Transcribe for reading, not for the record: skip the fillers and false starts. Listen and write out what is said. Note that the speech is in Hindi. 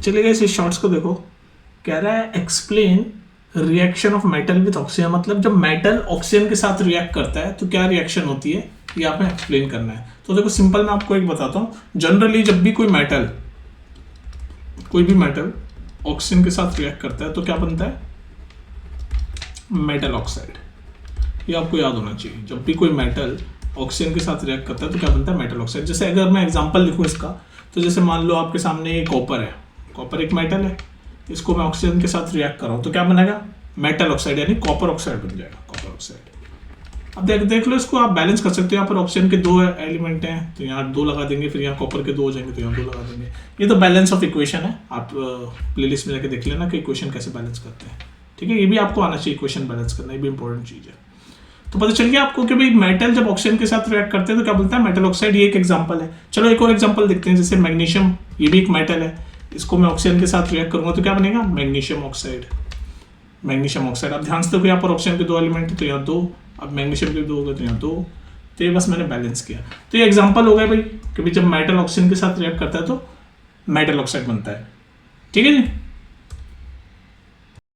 चलिए इस शॉर्ट्स को देखो, कह रहा है explain reaction of metal with oxygen, मतलब जब मेटल ऑक्सीजन के साथ रिएक्ट करता है तो क्या रिएक्शन होती है, ये आपने एक्सप्लेन करना है। तो देखो सिंपल मैं आपको एक बताता हूँ, जनरली जब भी कोई भी मेटल ऑक्सीजन के साथ रिएक्ट करता है तो क्या बनता है, मेटल ऑक्साइड। ये आपको याद होना चाहिए, जब भी कोई मेटल ऑक्सीजन के साथ रिएक्ट करता है तो क्या बनता है, मेटल ऑक्साइड। जैसे अगर मैं एग्जांपल लिखूं इसका, तो जैसे मान लो आपके सामने ये कॉपर है, कॉपर एक मेटल है, इसको मैं ऑक्सीजन के साथ रिएक्ट कर रहा हूं तो क्या बनेगा, मेटल ऑक्साइड यानी कॉपर ऑक्साइड बन जाएगा, कॉपर ऑक्साइड। अब देख लो इसको, आप बैलेंस कर सकते हो। यहाँ पर ऑक्सीजन के 2 एलिमेंट हैं तो यहाँ 2 लगा देंगे, फिर यहाँ कॉपर के 2 हो जाएंगे तो यहाँ 2 लगा देंगे। ये तो बैलेंस ऑफ इक्वेशन है, आप प्लेलिस्ट में जाके देख लेना कि इक्वेशन कैसे बैलेंस करते हैं, ठीक है। ये भी आपको आना चाहिए, इक्वेशन बैलेंस करना, ये भी इंपॉर्टेंट चीज़ है। तो पता चल गया आपको कि भाई मेटल जब ऑक्सीजन के साथ रिएक्ट करते हैं तो क्या बोलता है, मेटल ऑक्साइड। ये एक एग्जांपल है। चलो एक और एग्जांपल देखते हैं, जैसे मैग्नीशियम, ये भी एक मेटल है, इसको मैं ऑक्सीजन के साथ रिएक्ट करूंगा तो क्या बनेगा, मैग्नीशियम ऑक्साइड। मैग्नीशियम ऑक्साइड, आप ध्यान से देखो यहाँ पर ऑक्सीजन के 2 एलिमेंट है तो यहाँ 2, अब मैग्नीशियम के 2 हो गए तो यहाँ 2, तो ये बस मैंने बैलेंस किया। तो ये एग्जाम्पल हो गया भाई कि जब मेटल ऑक्सीजन के साथ रिएक्ट करता है तो मेटल ऑक्साइड बनता है, ठीक है जी।